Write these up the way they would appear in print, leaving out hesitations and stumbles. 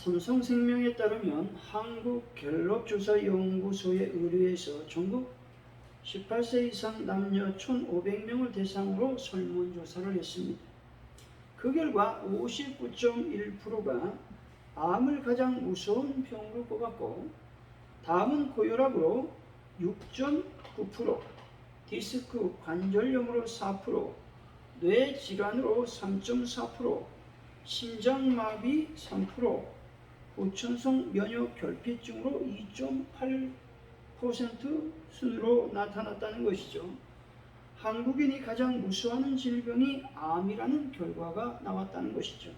삼성생명에 따르면 한국갤럽조사연구소에 의뢰해서 전국 18세 이상 남녀 1,500명을 대상으로 설문조사를 했습니다. 그 결과 59.1%가 암을 가장 무서운 병으로 꼽았고, 다음은 고혈압으로 6.9%, 디스크 관절염으로 4%, 뇌질환으로 3.4%, 심장마비 3%, 후천성 면역결핍증으로 2.8% 순으로 나타났다는 것이죠. 한국인이 가장 무서워하는 질병이 암이라는 결과가 나왔다는 것이죠.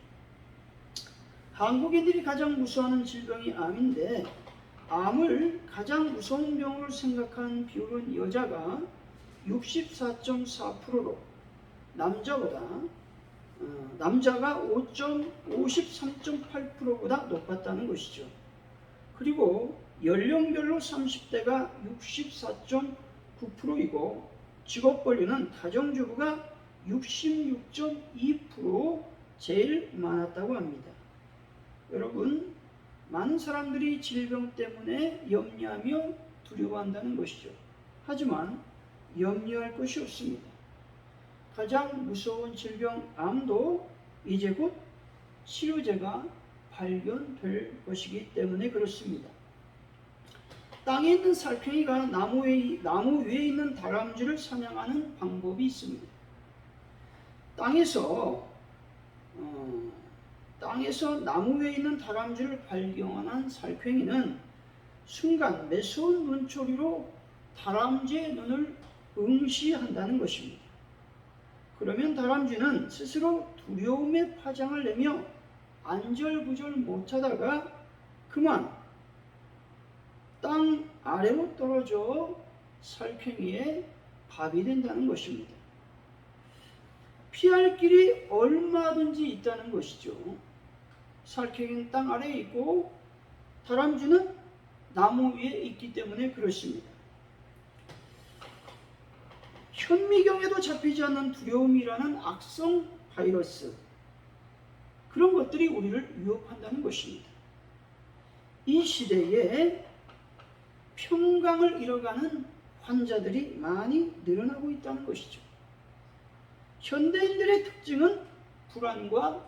한국인들이 가장 무서워하는 질병이 암인데, 암을 가장 무서운 병으로 생각한 비율은 여자가 64.4%로 남자가 53.8%보다 높았다는 것이죠. 그리고 연령별로 30대가 64.9%이고 직업벌이는 가정주부가 66.2% 제일 많았다고 합니다. 여러분, 많은 사람들이 질병 때문에 염려하며 두려워한다는 것이죠. 하지만 염려할 것이 없습니다. 가장 무서운 질병 암도 이제 곧 치료제가 발견될 것이기 때문에 그렇습니다. 땅에 있는 살쾡이가 나무 위에 있는 다람쥐를 사냥하는 방법이 있습니다. 땅에서 나무 위에 있는 다람쥐를 발견한 살쾡이는 순간 매서운 눈초리로 다람쥐의 눈을 응시한다는 것입니다. 그러면 다람쥐는 스스로 두려움의 파장을 내며 안절부절 못하다가 그만 땅 아래로 떨어져 살쾡이의 밥이 된다는 것입니다. 피할 길이 얼마든지 있다는 것이죠. 살쾡이는 땅 아래에 있고 다람쥐는 나무 위에 있기 때문에 그렇습니다. 현미경에도 잡히지 않는 두려움이라는 악성 바이러스, 그런 것들이 우리를 위협한다는 것입니다. 이 시대에 평강을 잃어가는 환자들이 많이 늘어나고 있다는 것이죠. 현대인들의 특징은 불안과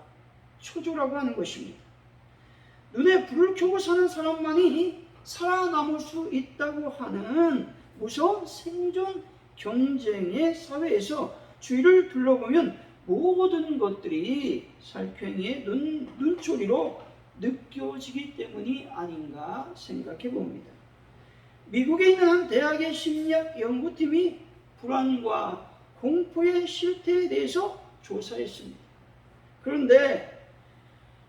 초조라고 하는 것입니다. 눈에 불을 켜고 사는 사람만이 살아남을 수 있다고 하는 무서운 생존 경쟁의 사회에서 주위를 둘러보면 모든 것들이 살쾡이의 눈초리로 느껴지기 때문이 아닌가 생각해 봅니다. 미국에 있는 한 대학의 심리학 연구팀이 불안과 공포의 실태에 대해서 조사했습니다. 그런데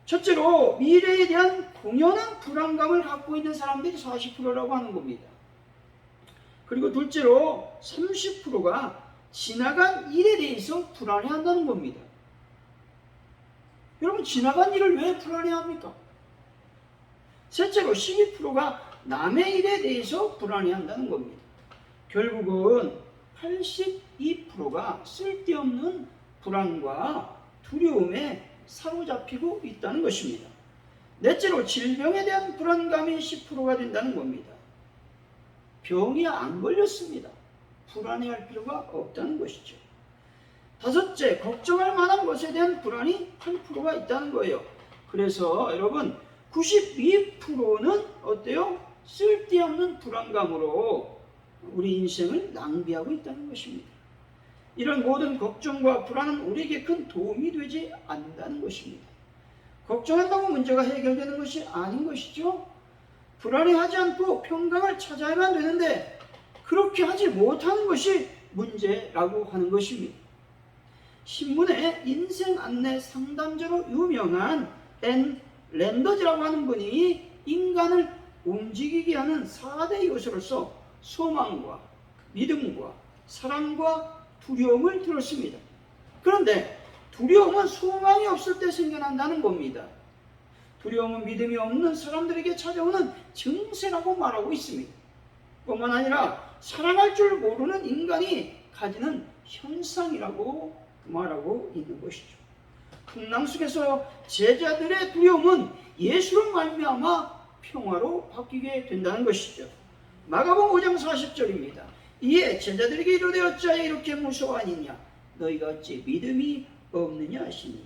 첫째로 미래에 대한 공연한 불안감을 갖고 있는 사람들이 40%라고 하는 겁니다. 그리고 둘째로 30%가 지나간 일에 대해서 불안해한다는 겁니다. 여러분, 지나간 일을 왜 불안해합니까? 셋째로 12%가 남의 일에 대해서 불안해한다는 겁니다. 결국은 82%가 쓸데없는 불안과 두려움에 사로잡히고 있다는 것입니다. 넷째로 질병에 대한 불안감이 10%가 된다는 겁니다. 병이 안 걸렸습니다. 불안해할 필요가 없다는 것이죠. 다섯째, 걱정할 만한 것에 대한 불안이 8%가 있다는 거예요. 그래서 여러분, 92%는 어때요? 쓸데없는 불안감으로 우리 인생을 낭비하고 있다는 것입니다. 이런 모든 걱정과 불안은 우리에게 큰 도움이 되지 않는다는 것입니다. 걱정한다고 문제가 해결되는 것이 아닌 것이죠. 불안해하지 않고 평강을 찾아야만 되는데 그렇게 하지 못하는 것이 문제라고 하는 것입니다. 신문의 인생 안내 상담자로 유명한 앤 랜더즈라고 하는 분이 인간을 움직이게 하는 4대 요소로서 소망과 믿음과 사랑과 두려움을 들었습니다. 그런데 두려움은 소망이 없을 때 생겨난다는 겁니다. 두려움은 믿음이 없는 사람들에게 찾아오는 증세라고 말하고 있습니다. 뿐만 아니라 사랑할 줄 모르는 인간이 가지는 현상이라고 말하고 있는 것이죠. 풍랑 속에서 제자들의 두려움은 예수로 말미암아 평화로 바뀌게 된다는 것이죠. 마가복음 5장 40절입니다. 이에 제자들에게 이르되 어찌하여 이렇게 무서워하느냐 너희가 어찌 믿음이 없느냐 하시니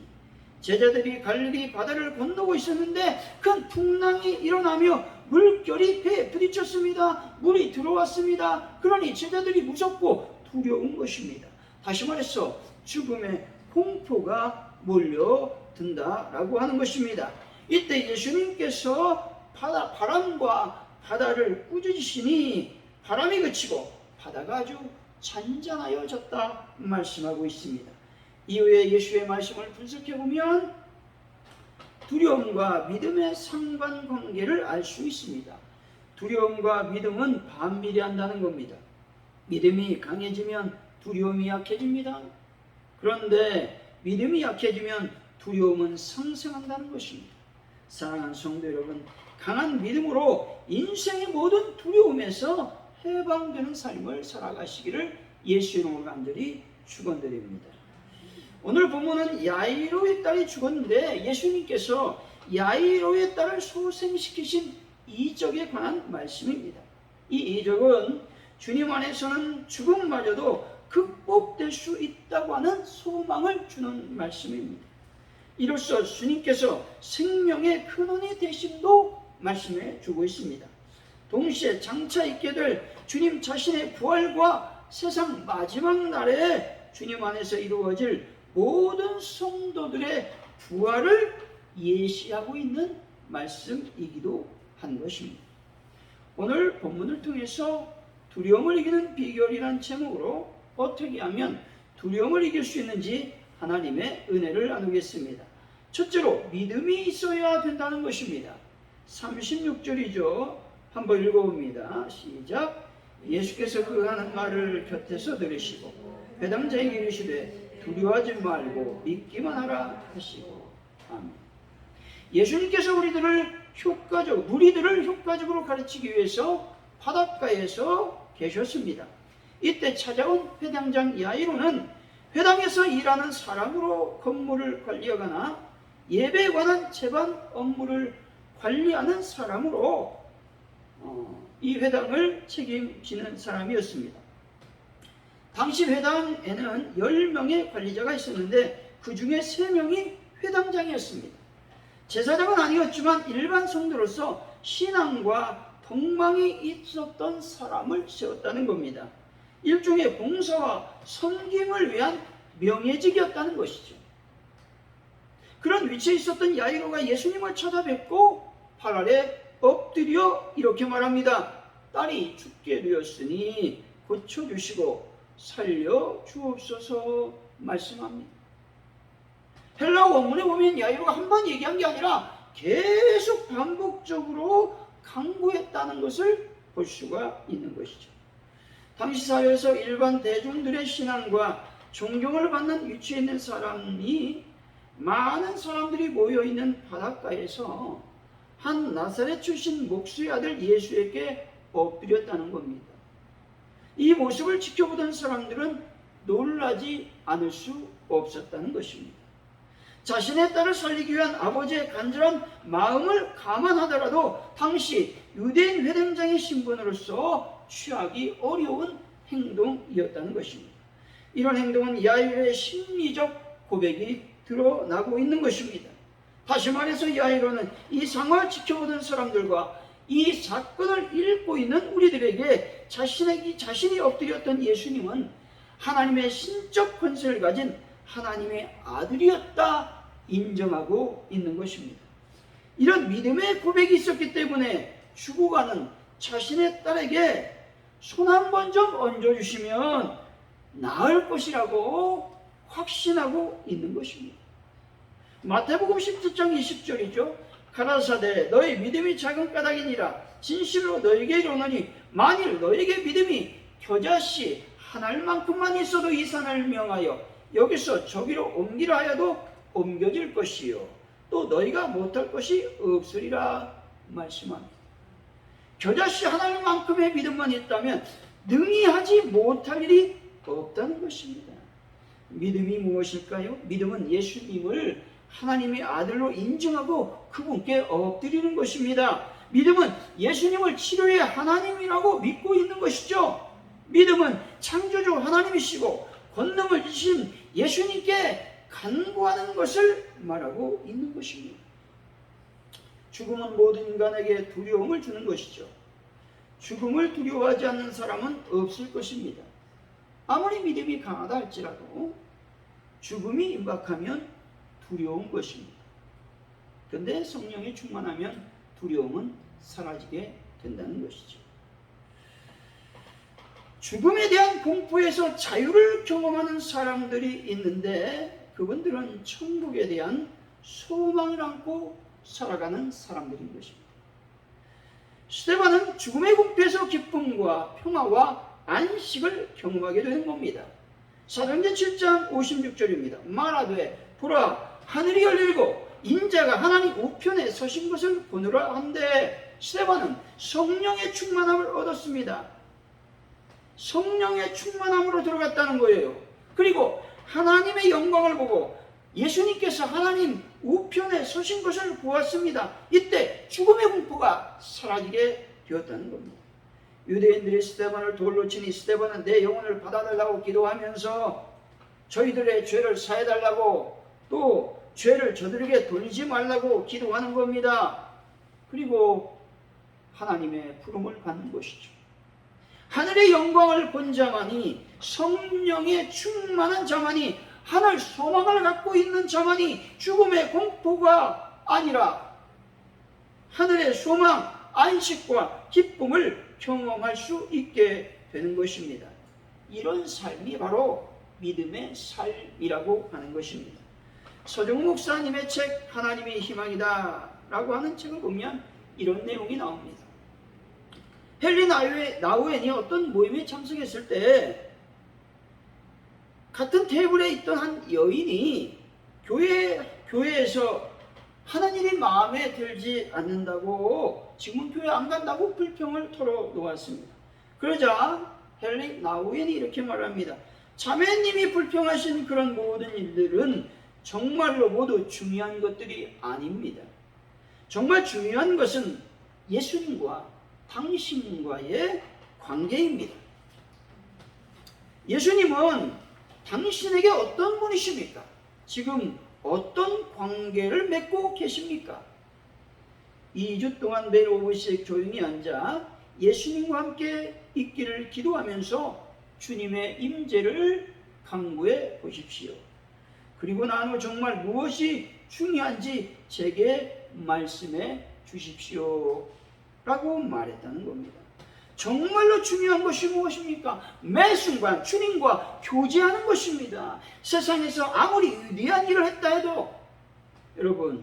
제자들이 갈릴리 바다를 건너고 있었는데 큰 풍랑이 일어나며 물결이 배에 부딪혔습니다. 물이 들어왔습니다. 그러니 제자들이 무섭고 두려운 것입니다. 다시 말해서 죽음의 공포가 몰려든다라고 하는 것입니다. 이때 예수님께서 바람과 바다를 꾸짖으시니 바람이 그치고 바다가 아주 잔잔하여졌다 말씀하고 있습니다. 이후에 예수의 말씀을 분석해보면 두려움과 믿음의 상관관계를 알 수 있습니다. 두려움과 믿음은 반비례한다는 겁니다. 믿음이 강해지면 두려움이 약해집니다. 그런데 믿음이 약해지면 두려움은 상승한다는 것입니다. 사랑하는 성도 여러분, 강한 믿음으로 인생의 모든 두려움에서 해방되는 삶을 살아가시기를 예수의 이름으로 간절히 축원드립니다. 오늘 본문은 야이로의 딸이 죽었는데 예수님께서 야이로의 딸을 소생시키신 이적에 관한 말씀입니다. 이 이적은 주님 안에서는 죽음마저도 극복될 수 있다고 하는 소망을 주는 말씀입니다. 이로써 주님께서 생명의 근원이 되심도 말씀해 주고 있습니다. 동시에 장차 있게 될 주님 자신의 부활과 세상 마지막 날에 주님 안에서 이루어질 모든 성도들의 부활을 예시하고 있는 말씀이기도 한 것입니다. 오늘 본문을 통해서 두려움을 이기는 비결이란 제목으로 어떻게 하면 두려움을 이길 수 있는지 하나님의 은혜를 나누겠습니다. 첫째로 믿음이 있어야 된다는 것입니다. 36절이죠. 한번 읽어봅니다. 시작. 예수께서 그 하는 말을 곁에서 들으시고 회당자에게 이르시되 두려워하지 말고 믿기만 하라 하시고. 아멘. 예수님께서 무리들을 효과적으로 가르치기 위해서 바닷가에서 계셨습니다. 이때 찾아온 회당장 야이로는 회당에서 일하는 사람으로 건물을 관리하거나 예배에 관한 재반 업무를 관리하는 사람으로 이 회당을 책임지는 사람이었습니다. 당시 회당에는 10명의 관리자가 있었는데 그 중에 3명이 회당장이었습니다. 제사장은 아니었지만 일반 성도로서 신앙과 동망이 있었던 사람을 세웠다는 겁니다. 일종의 봉사와 섬김을 위한 명예직이었다는 것이죠. 그런 위치에 있었던 야이로가 예수님을 찾아뵙고 발 아래 엎드려 이렇게 말합니다. 딸이 죽게 되었으니 고쳐주시고 살려주옵소서 말씀합니다. 헬라 원문에 보면 야이로가 한 번 얘기한 게 아니라 계속 반복적으로 강구했다는 것을 볼 수가 있는 것이죠. 당시 사회에서 일반 대중들의 신앙과 존경을 받는 위치에 있는 사람이 많은 사람들이 모여있는 바닷가에서 한 나사렛 출신 목수의 아들 예수에게 엎드렸다는 겁니다. 이 모습을 지켜보던 사람들은 놀라지 않을 수 없었다는 것입니다. 자신의 딸을 살리기 위한 아버지의 간절한 마음을 감안하더라도 당시 유대인 회당장의 신분으로서 취하기 어려운 행동이었다는 것입니다. 이런 행동은 야이로의 심리적 고백이 드러나고 있는 것입니다. 다시 말해서 야이로는 이 상황을 지켜보던 사람들과 이 사건을 읽고 있는 우리들에게 자신이 엎드렸던 예수님은 하나님의 신적 권세를 가진 하나님의 아들이었다 인정하고 있는 것입니다. 이런 믿음의 고백이 있었기 때문에 죽어가는 자신의 딸에게 손 한 번 좀 얹어주시면 나을 것이라고 확신하고 있는 것입니다. 마태복음 17장 20절이죠. 가라사대 너희 믿음이 작은 까닭이니라 진실로 너에게 이르노니 만일 너에게 믿음이 겨자씨 한 알만큼만 있어도 이 산을 명하여 여기서 저기로 옮기라 하여도 옮겨질 것이요 또 너희가 못할 것이 없으리라 말씀합니다. 겨자씨 한 알만큼의 믿음만 있다면 능히 하지 못할 일이 없다는 것입니다. 믿음이 무엇일까요? 믿음은 예수님을 하나님의 아들로 인정하고 그분께 엎드리는 것입니다. 믿음은 예수님을 치료의 하나님이라고 믿고 있는 것이죠. 믿음은 창조주 하나님이시고 권능을 주신 예수님께 간구하는 것을 말하고 있는 것입니다. 죽음은 모든 인간에게 두려움을 주는 것이죠. 죽음을 두려워하지 않는 사람은 없을 것입니다. 아무리 믿음이 강하다 할지라도 죽음이 임박하면 두려운 것입니다. 그런데 성령이 충만하면 두려움은 사라지게 된다는 것이죠. 죽음에 대한 공포에서 자유를 경험하는 사람들이 있는데 그분들은 천국에 대한 소망을 안고 살아가는 사람들인 것입니다. 스데반은 죽음의 공포에서 기쁨과 평화와 안식을 경험하게 되는 겁니다. 사도행전 7장 56절입니다. 말하되 보라 하늘이 열리고 인자가 하나님 우편에 서신 것을 보느라 한데 스데반은 성령의 충만함을 얻었습니다. 성령의 충만함으로 들어갔다는 거예요. 그리고 하나님의 영광을 보고 예수님께서 하나님 우편에 서신 것을 보았습니다. 이때 죽음의 공포가 사라지게 되었다는 겁니다. 유대인들이 스데반을 돌로 치니 스데반은 내 영혼을 받아달라고 기도하면서 저희들의 죄를 사해달라고 또 죄를 저들에게 돌리지 말라고 기도하는 겁니다. 그리고 하나님의 부름을 받는 것이죠. 하늘의 영광을 본 자만이, 성령에 충만한 자만이, 하늘 소망을 갖고 있는 자만이 죽음의 공포가 아니라 하늘의 소망, 안식과 기쁨을 경험할 수 있게 되는 것입니다. 이런 삶이 바로 믿음의 삶이라고 하는 것입니다. 서정 목사님의 책 하나님의 희망이다 라고 하는 책을 보면 이런 내용이 나옵니다. 헨리 나우엔이 어떤 모임에 참석했을 때 같은 테이블에 있던 한 여인이 교회에서 하는 일이 마음에 들지 않는다고 지금은 교회 안 간다고 불평을 털어놓았습니다. 그러자 헨리 나우엔이 이렇게 말합니다. 자매님이 불평하신 그런 모든 일들은 정말로 모두 중요한 것들이 아닙니다. 정말 중요한 것은 예수님과 당신과의 관계입니다. 예수님은 당신에게 어떤 분이십니까? 지금 어떤 관계를 맺고 계십니까? 2주 동안 매일 5분씩 조용히 앉아 예수님과 함께 있기를 기도하면서 주님의 임재를 강구해 보십시오. 그리고 난 후 정말 무엇이 중요한지 제게 말씀해 주십시오 라고 말했다는 겁니다. 정말로 중요한 것이 무엇입니까? 매 순간 주님과 교제하는 것입니다. 세상에서 아무리 위대한 일을 했다 해도 여러분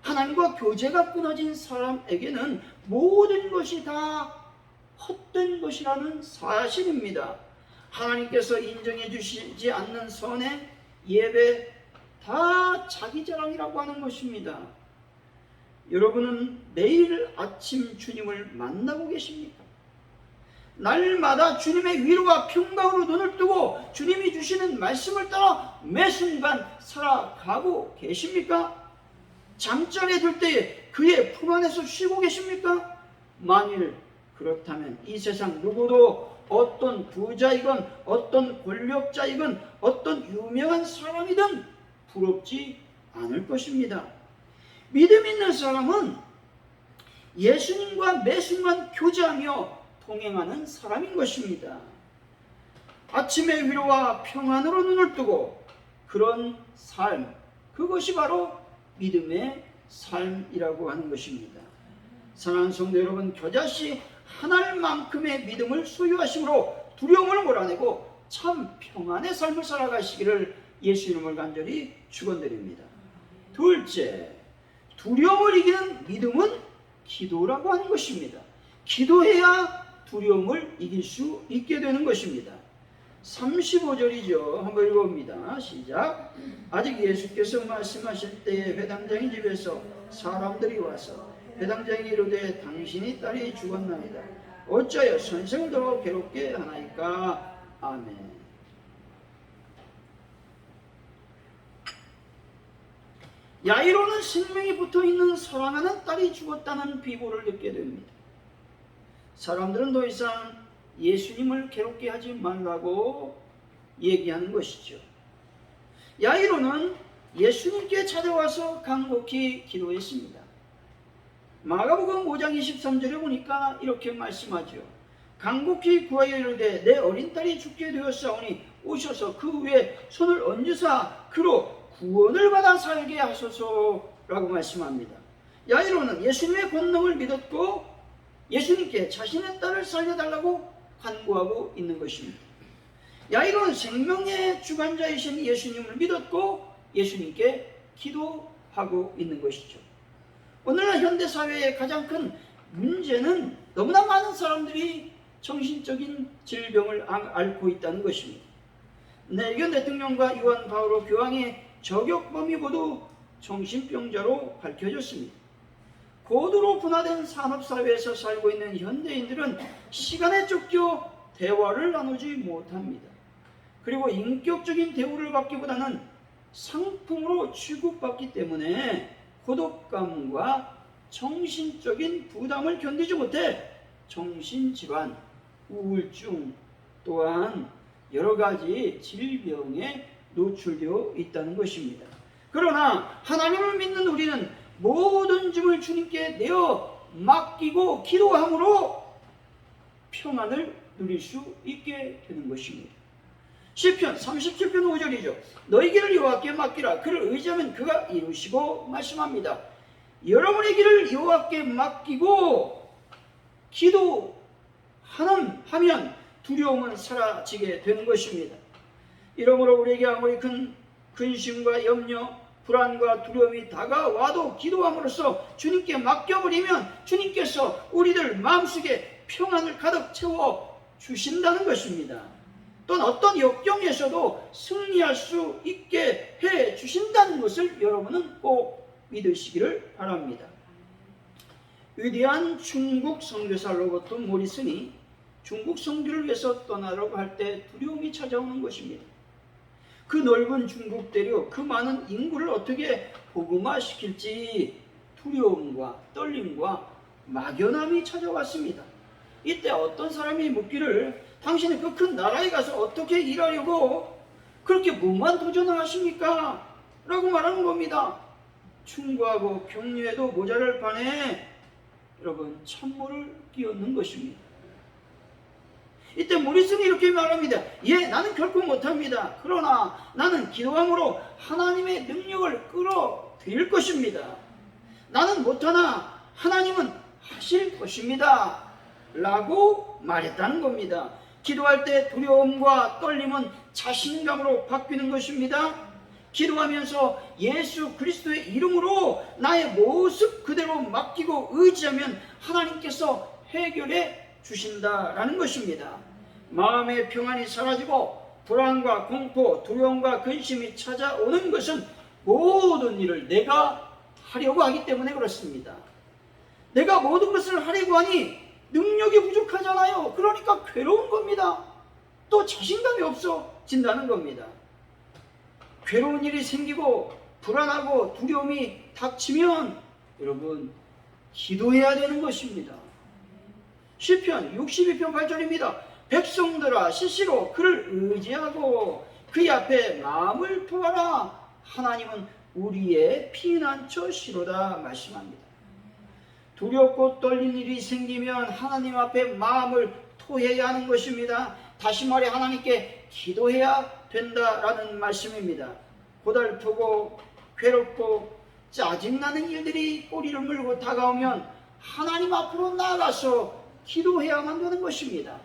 하나님과 교제가 끊어진 사람에게는 모든 것이 다 헛된 것이라는 사실입니다. 하나님께서 인정해 주시지 않는 선의 예배 다 자기 자랑이라고 하는 것입니다. 여러분은 매일 아침 주님을 만나고 계십니까? 날마다 주님의 위로와 평강으로 눈을 뜨고 주님이 주시는 말씀을 따라 매 순간 살아가고 계십니까? 잠자리에 들 때 그의 품 안에서 쉬고 계십니까? 만일 그렇다면 이 세상 누구도 어떤 부자이건 어떤 권력자이건 어떤 유명한 사람이든 부럽지 않을 것입니다. 믿음 있는 사람은 예수님과 매 순간 교제하며 동행하는 사람인 것입니다. 아침의 위로와 평안으로 눈을 뜨고 그런 삶, 그것이 바로 믿음의 삶이라고 하는 것입니다. 사랑하는 성도 여러분, 겨자씨 하나님만큼의 믿음을 소유하심으로 두려움을 몰아내고 참 평안의 삶을 살아가시기를 예수 이름을 간절히 축원드립니다. 둘째, 두려움을 이기는 믿음은 기도라고 하는 것입니다. 기도해야 두려움을 이길 수 있게 되는 것입니다. 35절이죠. 한번 읽어봅니다. 시작. 아직 예수께서 말씀하실 때에 회당장의 집에서 사람들이 와서 회당장이 이르되 당신이 딸이 죽었나이다. 어찌하여 선생을 더 괴롭게 하나이까. 아멘. 야이로는 생명이 붙어있는 사랑하는 딸이 죽었다는 비보를 듣게 됩니다. 사람들은 더 이상 예수님을 괴롭게 하지 말라고 얘기하는 것이죠. 야이로는 예수님께 찾아와서 간곡히 기도했습니다. 마가복음 5장 23절에 보니까 이렇게 말씀하죠. 간곡히 구하여 이르되 내 어린 딸이 죽게 되었사오니 오셔서 그 위에 손을 얹으사 그로 구원을 받아 살게 하소서라고 말씀합니다. 야이로는 예수님의 권능을 믿었고 예수님께 자신의 딸을 살려달라고 간구하고 있는 것입니다. 야이로는 생명의 주관자이신 예수님을 믿었고 예수님께 기도하고 있는 것이죠. 오늘날 현대사회의 가장 큰 문제는 너무나 많은 사람들이 정신적인 질병을 앓고 있다는 것입니다. 레이건 대통령과 요한 바오로 교황의 저격 범위 모두 정신병자로 밝혀졌습니다. 고도로 분화된 산업사회에서 살고 있는 현대인들은 시간에 쫓겨 대화를 나누지 못합니다. 그리고 인격적인 대우를 받기보다는 상품으로 취급받기 때문에 고독감과 정신적인 부담을 견디지 못해 정신질환, 우울증 또한 여러 가지 질병에 노출되어 있다는 것입니다. 그러나 하나님을 믿는 우리는 모든 짐을 주님께 내어 맡기고 기도함으로 평안을 누릴 수 있게 되는 것입니다. 시편 37편 5절이죠. 너희 길을 여호와께 맡기라. 그를 의지하면 그가 이루시고 말씀합니다. 여러분의 길을 여호와께 맡기고 기도하면 두려움은 사라지게 되는 것입니다. 이러므로 우리에게 아무리 큰 근심과 염려, 불안과 두려움이 다가와도 기도함으로써 주님께 맡겨버리면 주님께서 우리들 마음속에 평안을 가득 채워 주신다는 것입니다. 또는 어떤 역경에서도 승리할 수 있게 해 주신다는 것을 여러분은 꼭 믿으시기를 바랍니다. 위대한 중국 선교사 로버트 모리슨이 중국 선교를 위해서 떠나려고 할 때 두려움이 찾아오는 것입니다. 그 넓은 중국 대륙, 그 많은 인구를 어떻게 복음화시킬지 두려움과 떨림과 막연함이 찾아왔습니다. 이때 어떤 사람이 묻기를 당신이 그 큰 나라에 가서 어떻게 일하려고 그렇게 무모한 도전을 하십니까? 라고 말하는 겁니다. 충고하고 격려해도 모자랄 판에 여러분 찬물을 끼얹는 것입니다. 이때 모리슨이 이렇게 말합니다. 예, 나는 결코 못합니다. 그러나 나는 기도함으로 하나님의 능력을 끌어들일 것입니다. 나는 못하나 하나님은 하실 것입니다. 라고 말했다는 겁니다. 기도할 때 두려움과 떨림은 자신감으로 바뀌는 것입니다. 기도하면서 예수 그리스도의 이름으로 나의 모습 그대로 맡기고 의지하면 하나님께서 해결해 주신다라는 것입니다. 마음의 평안이 사라지고 불안과 공포, 두려움과 근심이 찾아오는 것은 모든 일을 내가 하려고 하기 때문에 그렇습니다. 내가 모든 것을 하려고 하니 능력이 부족하잖아요. 그러니까 괴로운 겁니다. 또 자신감이 없어진다는 겁니다. 괴로운 일이 생기고 불안하고 두려움이 닥치면 여러분 기도해야 되는 것입니다. 시편 62편 8절입니다. 백성들아 시시로 그를 의지하고 그의 앞에 마음을 토하라. 하나님은 우리의 피난처시로다 말씀합니다. 두렵고 떨린 일이 생기면 하나님 앞에 마음을 토해야 하는 것입니다. 다시 말해 하나님께 기도해야 된다라는 말씀입니다. 고달프고 괴롭고 짜증나는 일들이 꼬리를 물고 다가오면 하나님 앞으로 나아가서 기도해야만 되는 것입니다.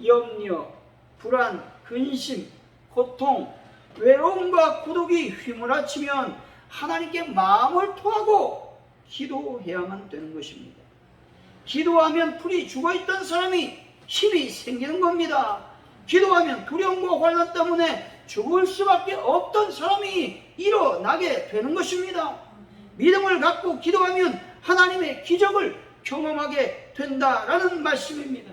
염려, 불안, 근심, 고통, 외로움과孤独이 휘몰아치면 하나님께 마음을 토하고 기도해야만 되는 것입니다. 기도하면 풀이 죽어있던 사람이 힘이 생기는 겁니다. 기도하면 두려움과 환난 때문에 죽을 수밖에 없던 사람이 일어나게 되는 것입니다. 믿음을 갖고 기도하면 하나님의 기적을 경험하게 된다라는 말씀입니다.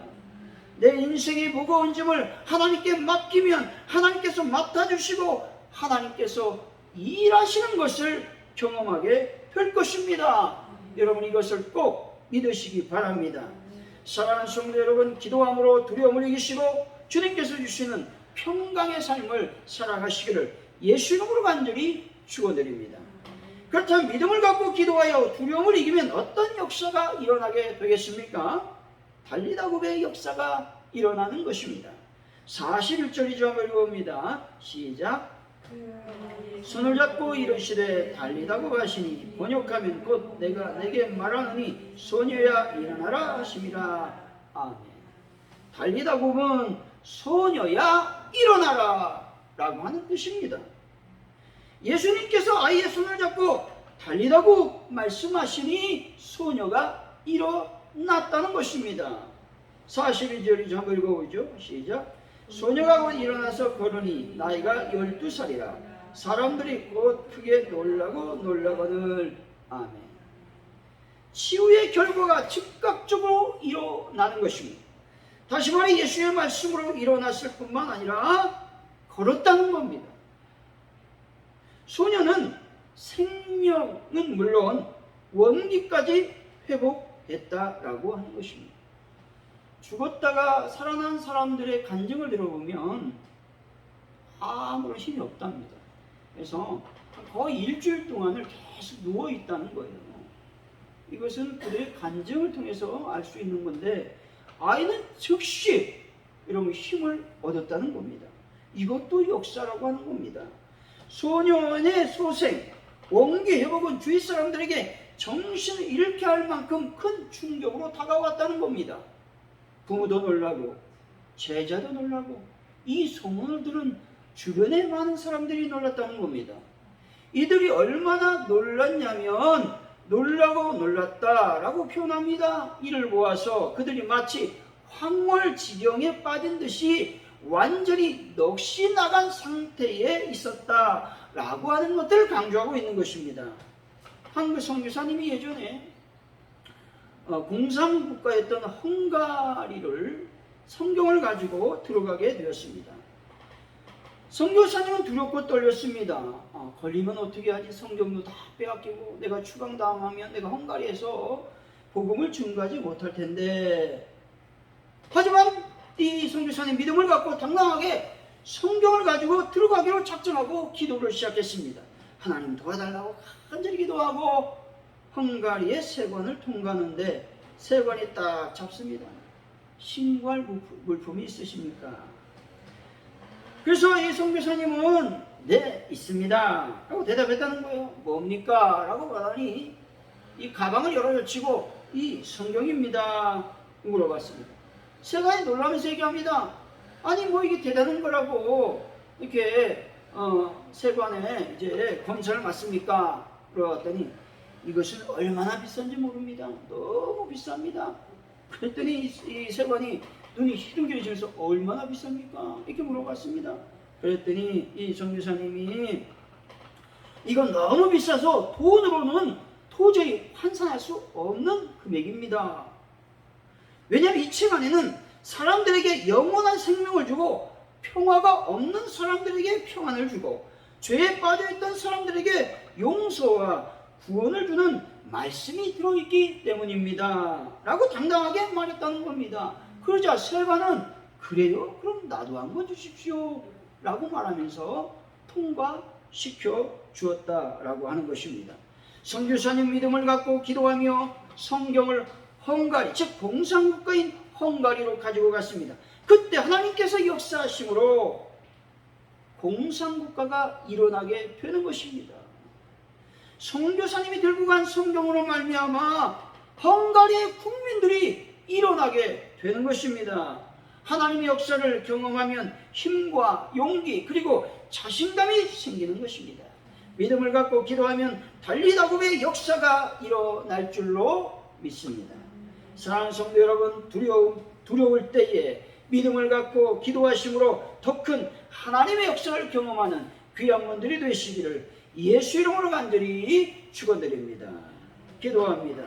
내 인생의 무거운 짐을 하나님께 맡기면 하나님께서 맡아주시고 하나님께서 일하시는 것을 경험하게 될 것입니다. 여러분 이것을 꼭 믿으시기 바랍니다. 사랑하는 성도 여러분, 기도함으로 두려움을 이기시고 주님께서 주시는 평강의 삶을 살아가시기를 예수 이름으로 간절히 축원드립니다. 그렇다면 믿음을 갖고 기도하여 두려움을 이기면 어떤 역사가 일어나게 되겠습니까? 달리다굽의 역사가 일어나는 것입니다. 41절이죠. 한번 읽어봅니다. 시작. 손을 잡고 이르시되 달리다굽 하시니 번역하면 곧 내가 내게 말하느니 소녀야 일어나라 하심이라. 아멘. 달리다굽은 소녀야 일어나라 라고 하는 뜻입니다. 예수님께서 아이의 손을 잡고 달리다굽 말씀하시니 소녀가 일어났다는 것입니다. 42절이죠. 한번 읽어보죠. 시작. 소녀가 곧 일어나서 걸으니 나이가 12살이라 사람들이 곧 크게 놀라거늘. 아멘. 치유의 결과가 즉각적으로 일어나는 것입니다. 다시 말해 예수의 말씀으로 일어났을 뿐만 아니라 걸었다는 겁니다. 소녀는 생명은 물론 원기까지 회복했다라고 하는 것입니다. 죽었다가 살아난 사람들의 간증을 들어보면 아무런 힘이 없답니다. 그래서 거의 일주일 동안을 계속 누워있다는 거예요. 이것은 그들의 간증을 통해서 알 수 있는 건데 아이는 즉시 이런 힘을 얻었다는 겁니다. 이것도 역사라고 하는 겁니다. 소년의 소생, 원기 회복은 주위 사람들에게 정신을 잃게 할 만큼 큰 충격으로 다가왔다는 겁니다. 부모도 놀라고 제자도 놀라고 이 소문을 들은 주변의 많은 사람들이 놀랐다는 겁니다. 이들이 얼마나 놀랐냐면 놀라고 놀랐다라고 표현합니다. 이를 보아서 그들이 마치 황홀지경에 빠진 듯이 완전히 넋이 나간 상태에 있었다라고 하는 것들을 강조하고 있는 것입니다. 한국 선교사님이 예전에 공산국가였던 헝가리를 성경을 가지고 들어가게 되었습니다. 선교사님은 두렵고 떨렸습니다. 걸리면 어떻게 하지? 성경도 다 빼앗기고 내가 추방당하면 내가 헝가리에서 복음을 증거하지 못할 텐데. 하지만 이 선교사님 믿음을 갖고 당당하게 성경을 가지고 들어가기로 작정하고 기도를 시작했습니다. 하나님 도와달라고 간절히 기도하고 헝가리의 세관을 통과하는데 세관이 딱 잡습니다. 신고할 물품이 있으십니까? 그래서 이 선교사님은 네 있습니다 라고 대답했다는 거예요. 뭡니까? 라고 말하니 이 가방을 열어젖히고 이 성경입니다 물어봤습니다. 세관이 놀라면서 얘기합니다. 아니 뭐 이게 대단한 거라고 이렇게 세관에 이제 검사를 맡습니까? 물어봤더니 이것은 얼마나 비싼지 모릅니다. 너무 비쌉니다. 그랬더니 이 세관이 눈이 희둥거리면서 얼마나 비쌉니까? 이렇게 물어봤습니다. 그랬더니 이 선교사님이 이건 너무 비싸서 돈으로는 도저히 환산할 수 없는 금액입니다. 왜냐하면 이 책 안에는 사람들에게 영원한 생명을 주고 평화가 없는 사람들에게 평안을 주고 죄에 빠져있던 사람들에게 용서와 구원을 주는 말씀이 들어있기 때문입니다 라고 당당하게 말했다는 겁니다. 그러자 세관은 그래요? 그럼 나도 한번 주십시오 라고 말하면서 통과시켜 주었다라고 하는 것입니다. 선교사님 믿음을 갖고 기도하며 성경을 헝가리, 즉 공산국가인 헝가리로 가지고 갔습니다. 그때 하나님께서 역사하심으로 공산국가가 일어나게 되는 것입니다. 선교사님이 들고 간 성경으로 말미암아 헝가리의 국민들이 일어나게 되는 것입니다. 하나님의 역사를 경험하면 힘과 용기 그리고 자신감이 생기는 것입니다. 믿음을 갖고 기도하면 달리다굽의 역사가 일어날 줄로 믿습니다. 사랑하는 성도 여러분, 두려울 때에 믿음을 갖고 기도하심으로 더 큰 하나님의 역사를 경험하는 귀한 분들이 되시기를 예수 이름으로 간절히 축원드립니다. 기도합니다.